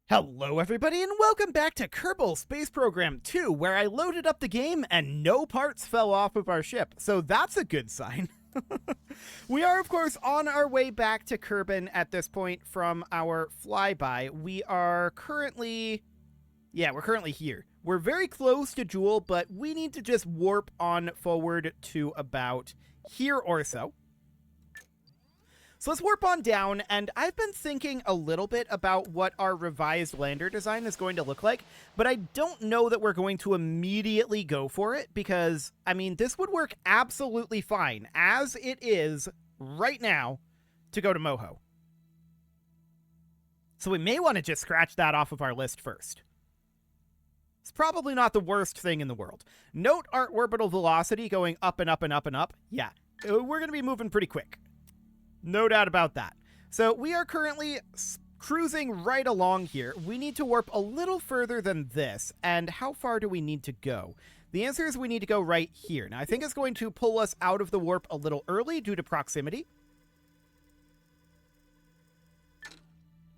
Hello everybody and welcome back to Kerbal Space Program 2, where I loaded up the game and no parts fell off of our ship, so that's a good sign. We are of course on our way back to Kerbin at this point from our flyby. We're currently here. We're very close to Jewel, but we need to just warp on forward to about here or so. So let's warp on down, and I've been thinking a little bit about what our revised lander design is going to look like, but I don't know that we're going to immediately go for it because, I mean, this would work absolutely fine as it is right now to go to Moho. So we may want to just scratch that off of our list first. It's probably not the worst thing in the world. Note our orbital velocity going up and up and up and up. Yeah, we're going to be moving pretty quick. No doubt about that. So we are currently cruising right along here. We need to warp a little further than this. And how far do we need to go? The answer is we need to go right here. Now, I think it's going to pull us out of the warp a little early due to proximity.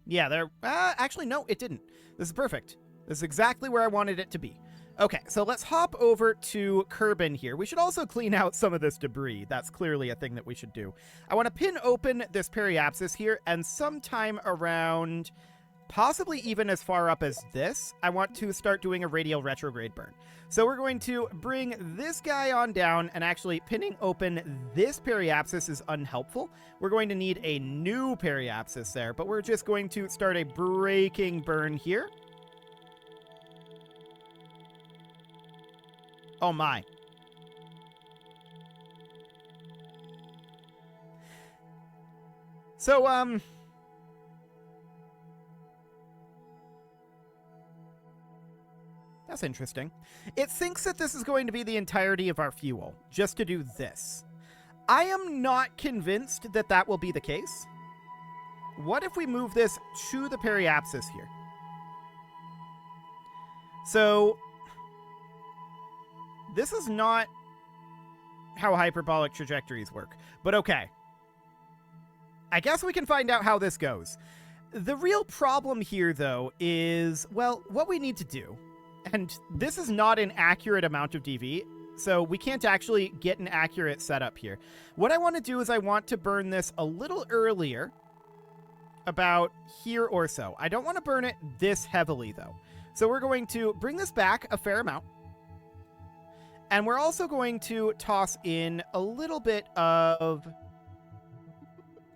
Yeah, there... actually, no, it didn't. This is perfect. This is exactly where I wanted it to be. Okay, so let's hop over to Kerbin here. We should also clean out some of this debris. That's clearly a thing that we should do. I want to pin open this periapsis here, and sometime around, possibly even as far up as this, I want to start doing a radial retrograde burn. So we're going to bring this guy on down, and actually pinning open this periapsis is unhelpful. We're going to need a new periapsis there, but we're just going to start a braking burn here. Oh my. So, that's interesting. It thinks that this is going to be the entirety of our fuel, just to do this. I am not convinced that that will be the case. What if we move this to the periapsis here? So... this is not how hyperbolic trajectories work, but okay. I guess we can find out how this goes. The real problem here, though, is, well, what we need to do, and this is not an accurate amount of DV, so we can't actually get an accurate setup here. What I want to do is I want to burn this a little earlier, about here or so. I don't want to burn it this heavily, though. So we're going to bring this back a fair amount. And we're also going to toss in a little bit of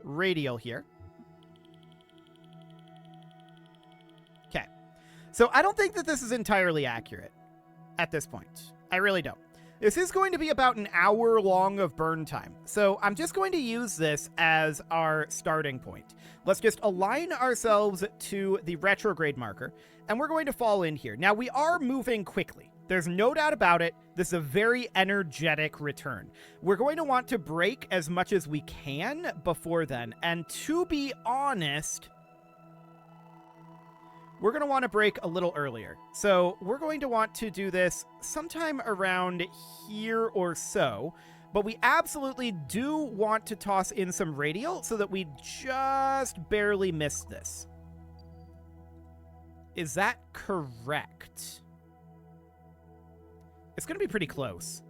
radial here. Okay. So I don't think that this is entirely accurate at this point. I really don't. This is going to be about an hour long of burn time. So I'm just going to use this as our starting point. Let's just align ourselves to the retrograde marker, and we're going to fall in here. Now, we are moving quickly. There's no doubt about it. This is a very energetic return. We're going to want to brake as much as we can before then. And to be honest, we're going to want to brake a little earlier. So we're going to want to do this sometime around here or so. But we absolutely do want to toss in some radial so that we just barely miss this. Is that correct? It's going to be pretty close.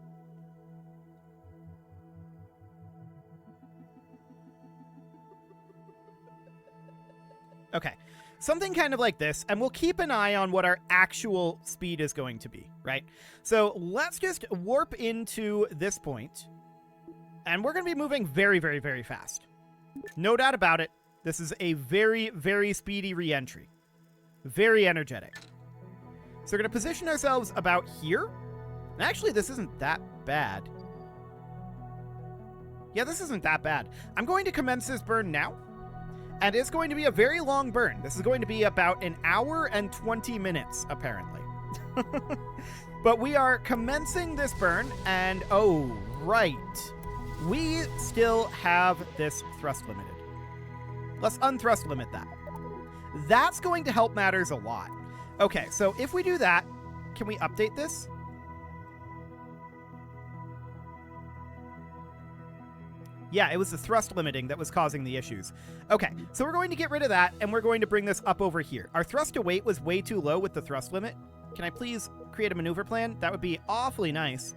Okay, something kind of like this, and we'll keep an eye on what our actual speed is going to be, right? So let's just warp into this point, and we're going to be moving very, very, very fast. No doubt about it. This is a very, very speedy re-entry. Very energetic. So we're going to position ourselves about here. Actually, this isn't that bad. Yeah, this isn't that bad. I'm going to commence this burn now. And it's going to be a very long burn. This is going to be about an hour and 20 minutes, apparently. But we are commencing this burn, and oh, right. We still have this thrust limited. Let's unthrust limit that. That's going to help matters a lot. Okay, so if we do that, can we update this? Yeah, it was the thrust limiting that was causing the issues. Okay, so we're going to get rid of that, and we're going to bring this up over here. Our thrust to weight was way too low with the thrust limit. Can I please create a maneuver plan? That would be awfully nice.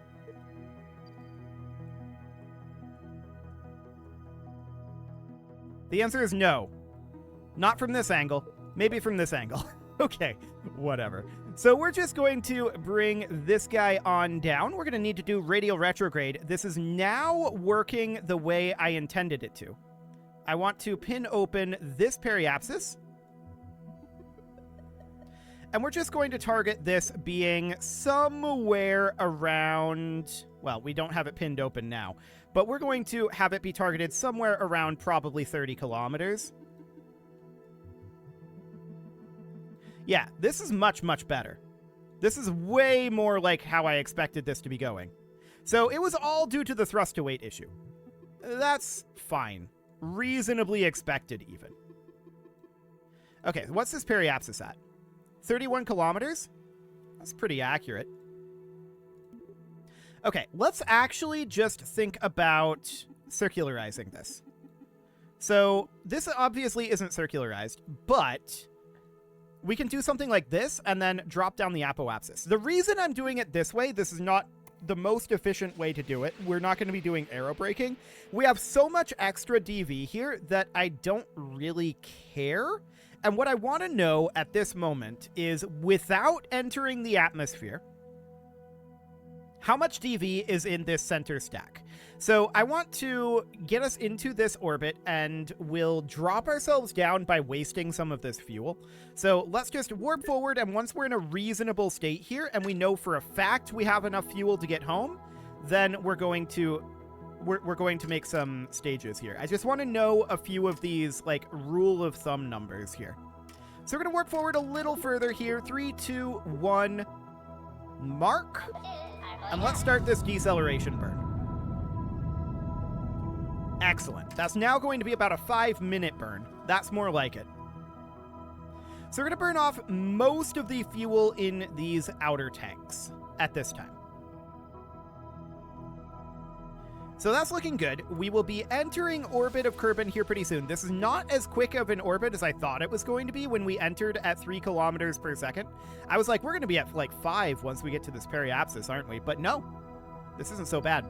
The answer is no. Not from this angle. Maybe from this angle. Okay, whatever. So we're just going to bring this guy on down. We're going to need to do radial retrograde. This is now working the way I intended it to. I want to pin open this periapsis. And we're just going to target this being somewhere around... Well, we don't have it pinned open now. But we're going to have it be targeted somewhere around probably 30 kilometers. Yeah, this is much, much better. This is way more like how I expected this to be going. So it was all due to the thrust to weight issue. That's fine. Reasonably expected, even. Okay, what's this periapsis at? 31 kilometers? That's pretty accurate. Okay, let's actually just think about circularizing this. So this obviously isn't circularized, but... we can do something like this and then drop down the apoapsis. The reason I'm doing it this way, this is not the most efficient way to do it. We're not going to be doing aerobraking. We have so much extra DV here that I don't really care. And what I want to know at this moment is, without entering the atmosphere, how much DV is in this center stack. So I want to get us into this orbit, and we'll drop ourselves down by wasting some of this fuel. So let's just warp forward, and once we're in a reasonable state here, and we know for a fact we have enough fuel to get home, then we're going to make some stages here. I just want to know a few of these, like, rule of thumb numbers here. So we're going to warp forward a little further here. 3, 2, 1, mark. And let's start this deceleration burn. Excellent. That's now going to be about a 5-minute burn. That's more like it. So we're going to burn off most of the fuel in these outer tanks at this time. So that's looking good. We will be entering orbit of Kerbal here pretty soon. This is not as quick of an orbit as I thought it was going to be when we entered at 3 kilometers per second. I was like, we're going to be at like 5 once we get to this periapsis, aren't we? But no, this isn't so bad.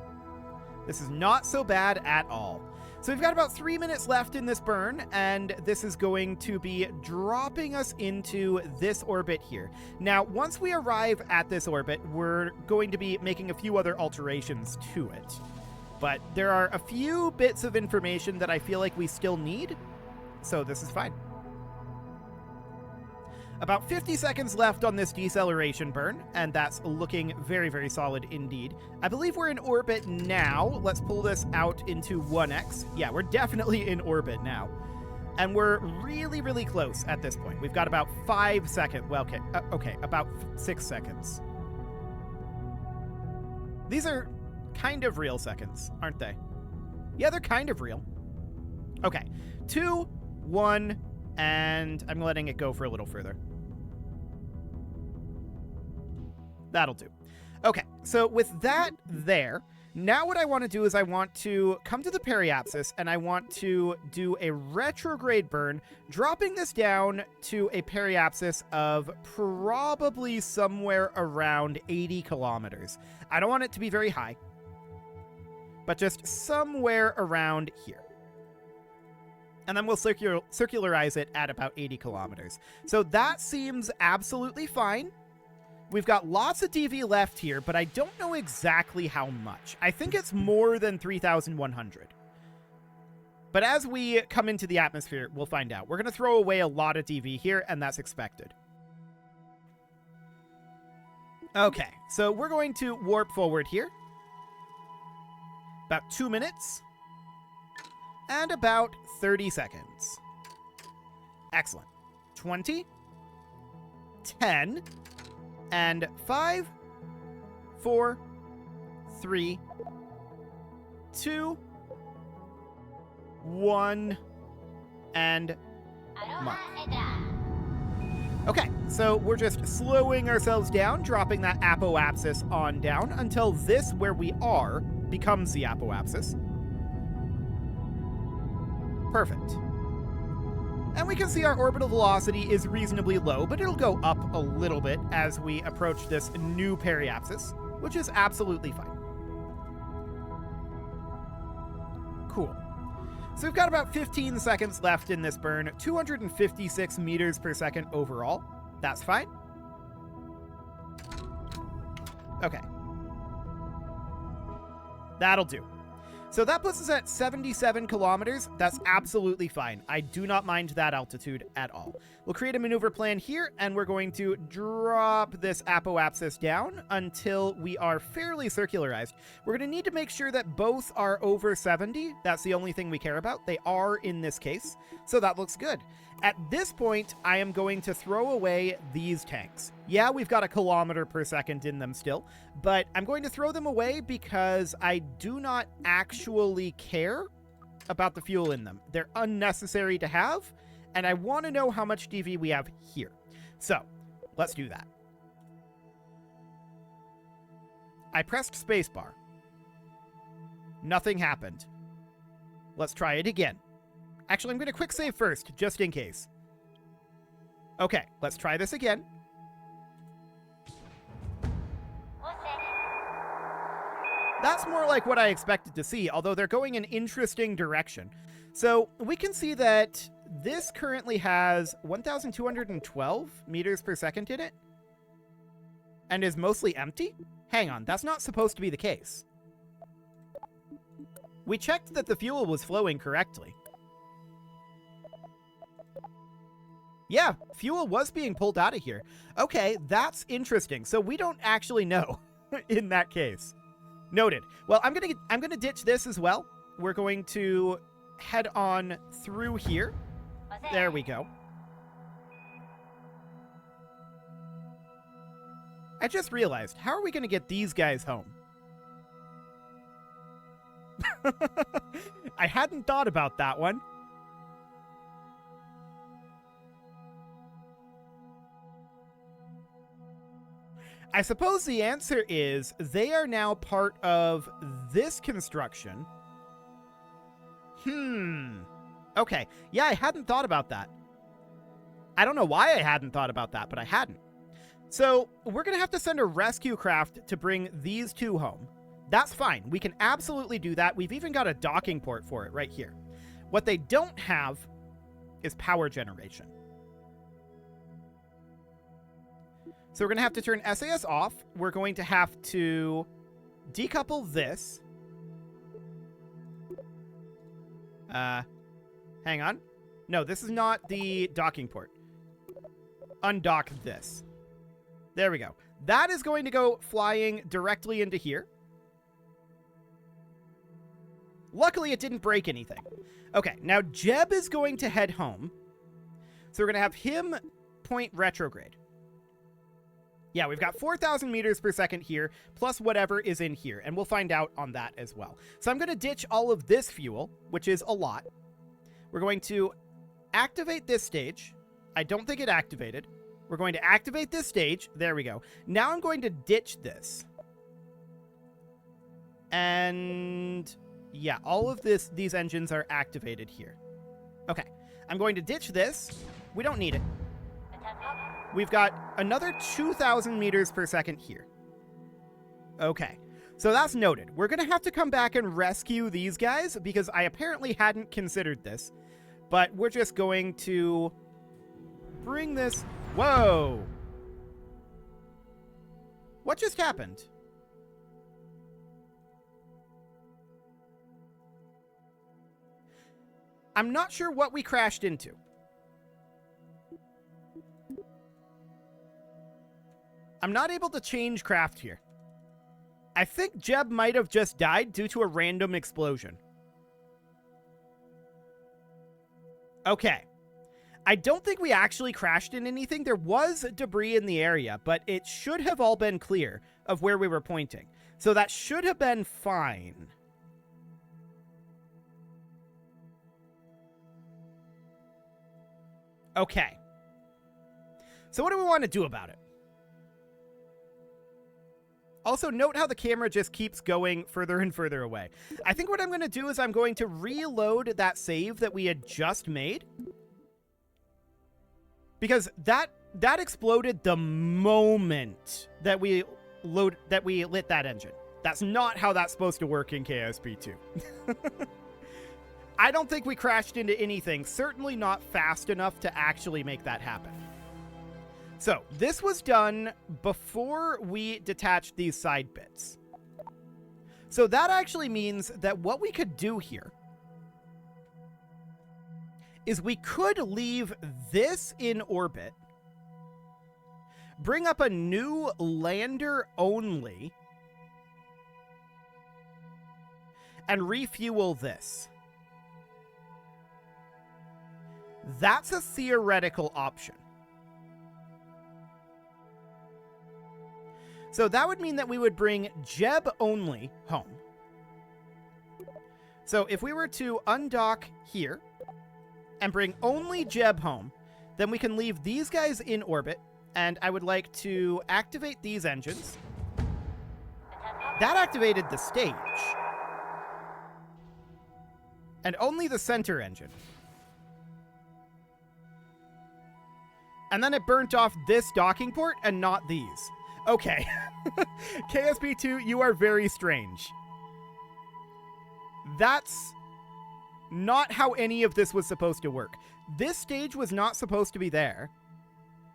This is not so bad at all. So we've got about 3 minutes left in this burn, and this is going to be dropping us into this orbit here. Now, once we arrive at this orbit, we're going to be making a few other alterations to it. But there are a few bits of information that I feel like we still need, so this is fine. About 50 seconds left on this deceleration burn, and that's looking very, very solid indeed. I believe we're in orbit now. Let's pull this out into 1x. Yeah, we're definitely in orbit now. And we're really, really close at this point. We've got about 5 seconds. Well, okay, about 6 seconds. These are kind of real seconds, aren't they? Yeah, they're kind of real. Okay, 2, 1, and I'm letting it go for a little further. That'll do. Okay, so with that there, now what I want to do is I want to come to the periapsis, and I want to do a retrograde burn, dropping this down to a periapsis of probably somewhere around 80 kilometers. I don't want it to be very high, but just somewhere around here. And then we'll circularize it at about 80 kilometers. So that seems absolutely fine. We've got lots of DV left here, but I don't know exactly how much. I think it's more than 3,100. But as we come into the atmosphere, we'll find out. We're going to throw away a lot of DV here, and that's expected. Okay, so we're going to warp forward here. About 2 minutes. And about 30 seconds. Excellent. 20. 10. And 5, 4, 3, 2, 1, and mark. Okay, so we're just slowing ourselves down, dropping that apoapsis on down until this, where we are, becomes the apoapsis. Perfect. And we can see our orbital velocity is reasonably low, but it'll go up a little bit as we approach this new periapsis, which is absolutely fine. Cool. So we've got about 15 seconds left in this burn, 256 meters per second overall. That's fine. Okay. That'll do. So that puts us at 77 kilometers. That's absolutely fine. I do not mind that altitude at all. We'll create a maneuver plan here, and we're going to drop this apoapsis down until we are fairly circularized. We're going to need to make sure that both are over 70. That's the only thing we care about. They are in this case, so that looks good. At this point, I am going to throw away these tanks. Yeah, we've got a kilometer per second in them still, but I'm going to throw them away because I do not actually care about the fuel in them. They're unnecessary to have, and I want to know how much DV we have here. So, let's do that. I pressed spacebar. Nothing happened. Let's try it again. Actually, I'm going to quick save first, just in case. Okay, let's try this again. That's more like what I expected to see, although they're going an interesting direction. So we can see that this currently has 1,212 meters per second in it and is mostly empty. Hang on, that's not supposed to be the case. We checked that the fuel was flowing correctly. Yeah, fuel was being pulled out of here. Okay, that's interesting. So we don't actually know in that case. Noted. Well, I'm gonna ditch this as well. We're going to head on through here. There we go. I just realized, how are we gonna get these guys home? I hadn't thought about that one. I suppose the answer is they are now part of this construction. Okay. Yeah, I hadn't thought about that. I don't know why I hadn't thought about that, but I hadn't. So we're going to have to send a rescue craft to bring these two home. That's fine. We can absolutely do that. We've even got a docking port for it right here. What they don't have is power generation. So we're going to have to turn SAS off. We're going to have to decouple this. Hang on. No, this is not the docking port. Undock this. There we go. That is going to go flying directly into here. Luckily, it didn't break anything. Okay, now Jeb is going to head home. So we're going to have him point retrograde. Yeah, we've got 4,000 meters per second here, plus whatever is in here, and we'll find out on that as well. So I'm going to ditch all of this fuel, which is a lot. We're going to activate this stage. I don't think it activated. We're going to activate this stage. There we go. Now I'm going to ditch this. And yeah, all of these engines are activated here. Okay, I'm going to ditch this. We don't need it. We've got another 2,000 meters per second here. Okay, so that's noted. We're going to have to come back and rescue these guys because I apparently hadn't considered this. But we're just going to bring this... Whoa! What just happened? I'm not sure what we crashed into. I'm not able to change craft here. I think Jeb might have just died due to a random explosion. Okay. I don't think we actually crashed in anything. There was debris in the area, but it should have all been clear of where we were pointing. So that should have been fine. Okay. So what do we want to do about it? Also, note how the camera just keeps going further and further away. I think what I'm going to do is I'm going to reload that save that we had just made. Because that exploded the moment that we lit that engine. That's not how that's supposed to work in KSP2. I don't think we crashed into anything, certainly not fast enough to actually make that happen. So, this was done before we detached these side bits. So that actually means that what we could do here is we could leave this in orbit, bring up a new lander only, and refuel this. That's a theoretical option. So that would mean that we would bring Jeb only home. So if we were to undock here and bring only Jeb home, then we can leave these guys in orbit, and I would like to activate these engines. That activated the stage. And only the center engine. And then it burnt off this docking port and not these. Okay. KSP2, you are very strange. That's not how any of this was supposed to work. This stage was not supposed to be there.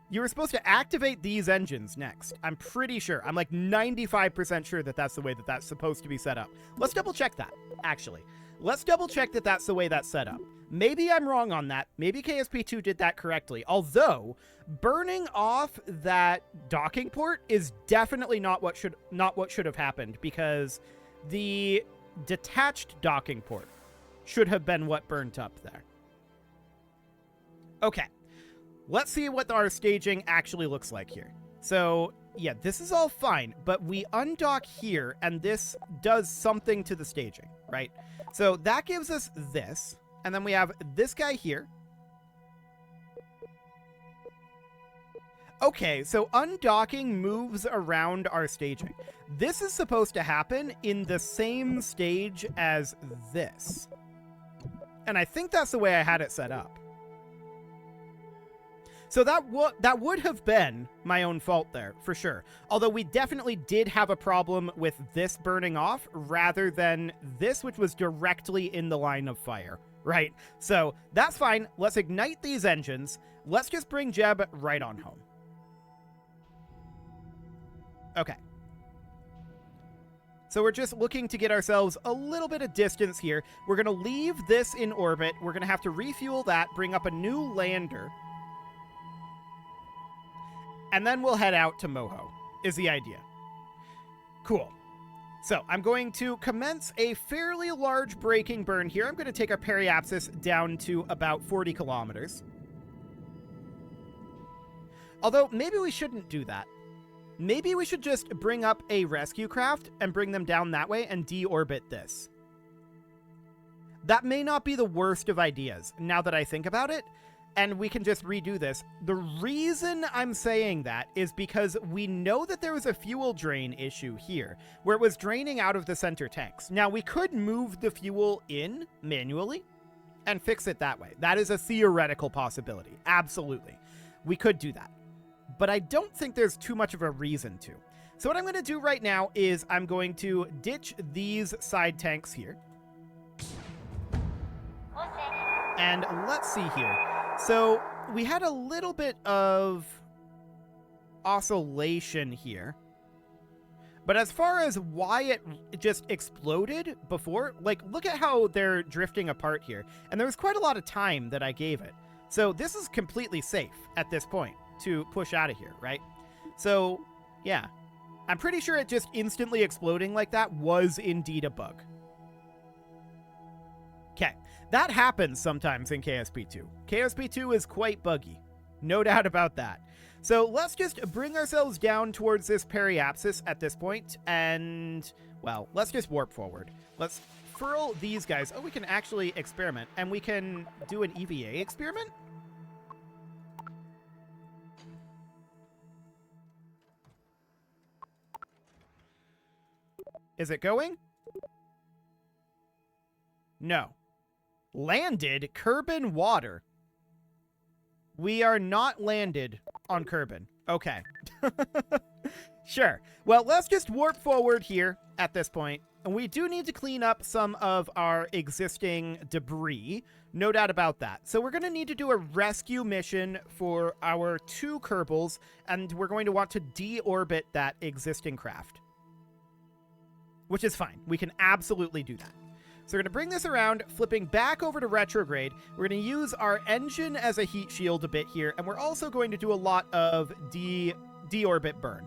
You were supposed to activate these engines next. I'm pretty sure. I'm like 95% sure that that's the way that that's supposed to be set up. Let's double check that, actually. Let's double check that that's the way that's set up. Maybe I'm wrong on that. Maybe KSP2 did that correctly. Although, burning off that docking port is definitely not what should have happened, because the detached docking port should have been what burnt up there. Okay. Let's see what our staging actually looks like here. So, yeah, this is all fine, but we undock here, and this does something to the staging, right? So that gives us this, and then we have this guy here. Okay, so undocking moves around our staging. This is supposed to happen in the same stage as this. And I think that's the way I had it set up. So that would have been my own fault there, for sure. Although we definitely did have a problem with this burning off rather than this, which was directly in the line of fire, right? So that's fine. Let's ignite these engines. Let's just bring Jeb right on home. Okay. So we're just looking to get ourselves a little bit of distance here. We're going to leave this in orbit. We're going to have to refuel that, bring up a new lander. And then we'll head out to Moho, is the idea. Cool. So I'm going to commence a fairly large braking burn here. I'm going to take our periapsis down to about 40 kilometers. Although, maybe we shouldn't do that. Maybe we should just bring up a rescue craft and bring them down that way and deorbit this. That may not be the worst of ideas, now that I think about it. And we can just redo this. The reason I'm saying that is because we know that there was a fuel drain issue here, where it was draining out of the center tanks. Now, we could move the fuel in manually and fix it that way. That is a theoretical possibility. Absolutely. We could do that. But I don't think there's too much of a reason to. So what I'm going to do right now is I'm going to ditch these side tanks here. And let's see here. So we had a little bit of oscillation here. But as far as why it just exploded before, like, look at how they're drifting apart here. And there was quite a lot of time that I gave it. So this is completely safe at this point to push out of here, right? So, yeah. I'm pretty sure it just instantly exploding like that was indeed a bug. Okay. That happens sometimes in KSP2. KSP2 is quite buggy. No doubt about that. So let's just bring ourselves down towards this periapsis at this point, and, well, let's just warp forward. Let's furl these guys. Oh, we can actually experiment, and we can do an EVA experiment? Is it going? No. Landed Kerbin water. We are not landed on Kerbin. Okay. Sure. Well, let's just warp forward here at this point. And we do need to clean up some of our existing debris. No doubt about that. So we're going to need to do a rescue mission for our 2 Kerbals, and we're going to want to deorbit that existing craft. Which is fine. We can absolutely do that. So we're going to bring this around, flipping back over to retrograde. We're going to use our engine as a heat shield a bit here, and we're also going to do a lot of deorbit burn.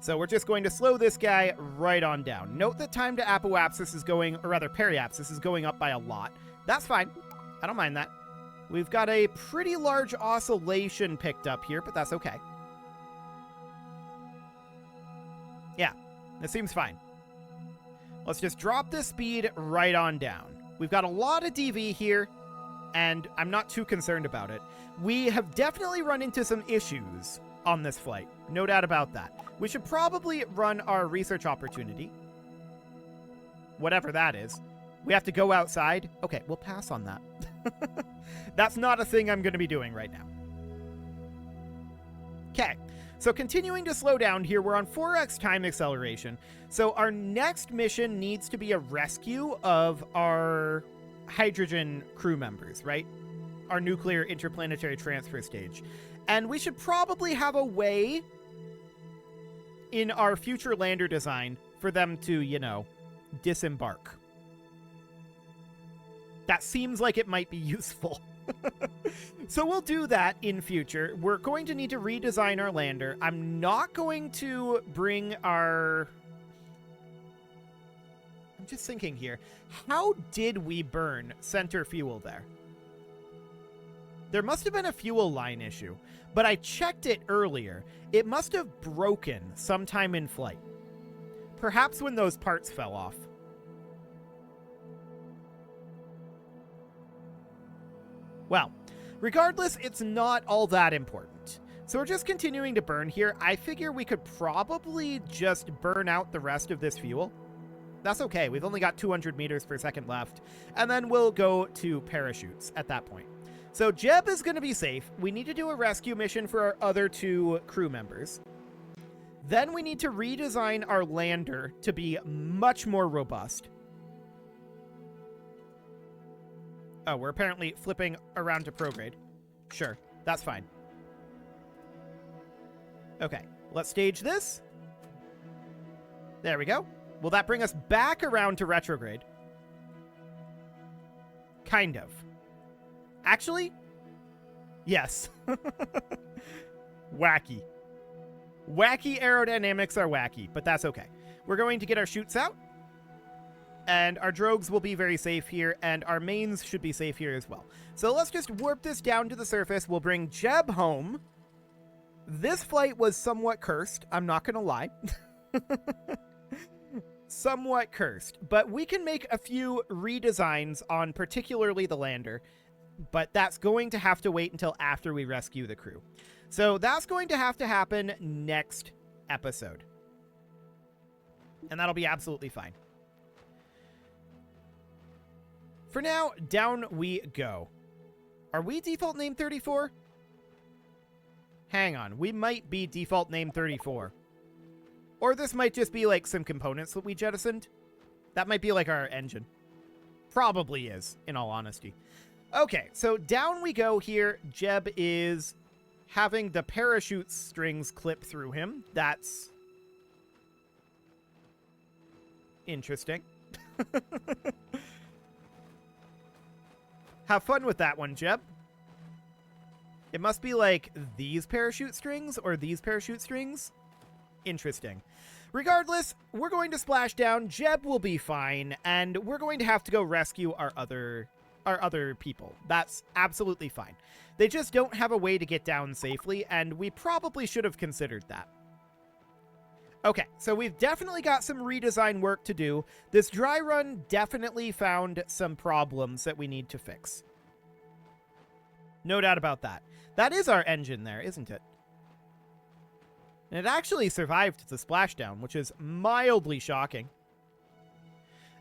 So we're just going to slow this guy right on down. Note that time to apoapsis is going, or rather periapsis is going up by a lot. That's fine. I don't mind that. We've got a pretty large oscillation picked up here, but that's okay. Yeah, it seems fine. Let's just drop this speed right on down. We've got a lot of DV here, and I'm not too concerned about it. We have definitely run into some issues on this flight. No doubt about that. We should probably run our research opportunity. Whatever that is. We have to go outside. Okay, we'll pass on that. That's not a thing I'm going to be doing right now. Okay. So continuing to slow down here, we're on 4x time acceleration. So our next mission needs to be a rescue of our hydrogen crew members, right? Our nuclear interplanetary transfer stage. And we should probably have a way in our future lander design for them to, you know, disembark. That seems like it might be useful. So we'll do that in future. We're going to need to redesign our lander. I'm not going to bring our... I'm just thinking here. How did we burn center fuel there? There must have been a fuel line issue, but I checked it earlier. It must have broken sometime in flight. Perhaps when those parts fell off. Well, regardless, it's not all that important. So we're just continuing to burn here. I figure we could probably just burn out the rest of this fuel. That's okay. We've only got 200 meters per second left. And then we'll go to parachutes at that point. So Jeb is going to be safe. We need to do a rescue mission for our other 2 crew members. Then we need to redesign our lander to be much more robust. Oh, we're apparently flipping around to prograde. Sure, that's fine. Okay, let's stage this. There we go. Will that bring us back around to retrograde? Kind of. Actually, yes. Wacky. Wacky aerodynamics are wacky, but that's okay. We're going to get our chutes out. And our drogues will be very safe here, and our mains should be safe here as well. So let's just warp this down to the surface. We'll bring Jeb home. This flight was somewhat cursed, I'm not going to lie. Somewhat cursed, but we can make a few redesigns on particularly the lander, but that's going to have to wait until after we rescue the crew. So that's going to have to happen next episode. And that'll be absolutely fine. For now, down we go. Are we default name 34? Hang on, we might be default name 34. Or this might just be like some components that we jettisoned. That might be like our engine. Probably is, in all honesty. Okay, so down we go here. Jeb is having the parachute strings clip through him. That's interesting. Have fun with that one, Jeb. It must be like these parachute strings or these parachute strings. Interesting. Regardless, we're going to splash down. Jeb will be fine, and we're going to have to go rescue our other people. That's absolutely fine. They just don't have a way to get down safely, and we probably should have considered that. Okay, so we've definitely got some redesign work to do. This dry run definitely found some problems that we need to fix. No doubt about that. That is our engine there, isn't it? And it actually survived the splashdown, which is mildly shocking.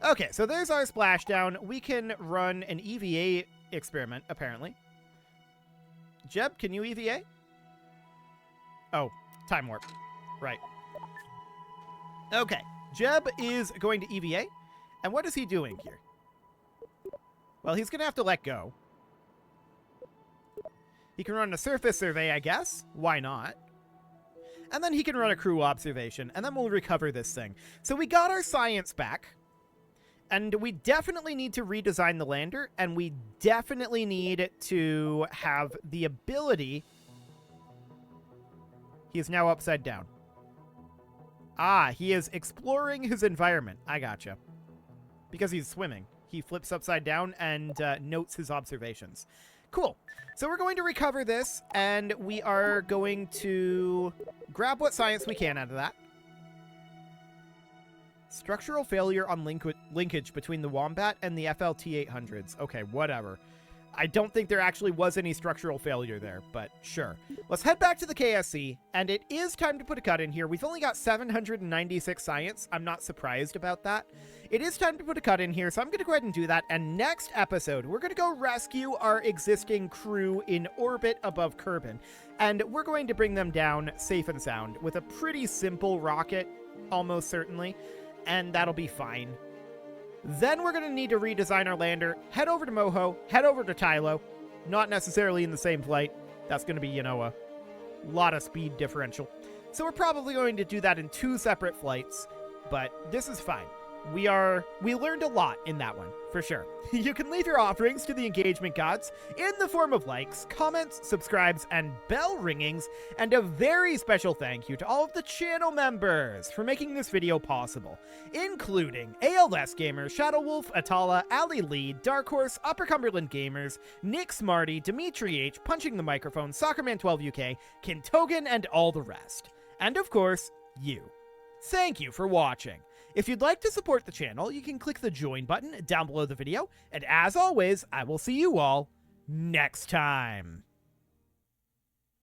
Okay, so there's our splashdown. We can run an EVA experiment, apparently. Jeb, can you EVA? Oh, time warp. Right. Okay, Jeb is going to EVA. And what is he doing here? Well, he's going to have to let go. He can run a surface survey, I guess. Why not? And then he can run a crew observation, and then we'll recover this thing. So we got our science back, and we definitely need to redesign the lander, and we definitely need to have the ability... He is now upside down. Ah, he is exploring his environment. I gotcha. Because he's swimming. He flips upside down and notes his observations. Cool. So we're going to recover this, and we are going to grab what science we can out of that. Structural failure on linkage between the Wombat and the FLT-800s. Okay, whatever. I don't think there actually was any structural failure there, but sure. Let's head back to the KSC, and it is time to put a cut in here. We've only got 796 science. I'm not surprised about that. It is time to put a cut in here, so I'm going to go ahead and do that. And next episode, we're going to go rescue our existing crew in orbit above Kerbal, and we're going to bring them down safe and sound with a pretty simple rocket, almost certainly, and that'll be fine. Then we're going to need to redesign our lander, head over to Moho, head over to Tylo. Not necessarily in the same flight. That's going to be, you know, a lot of speed differential. So we're probably going to do that in 2 separate flights, but this is fine. We learned a lot in that one, for sure. You can leave your offerings to the engagement gods in the form of likes, comments, subscribes, and bell ringings, and a very special thank you to all of the channel members for making this video possible, including ALS Gamers, Shadow Wolf, Atala, Ali Lee, Dark Horse, Upper Cumberland Gamers, Nick Smarty, Dimitri H, Punching the Microphone, Soccerman12 UK, Kintogan, and all the rest. And of course, you. Thank you for watching. If you'd like to support the channel, you can click the join button down below the video, and as always, I will see you all next time.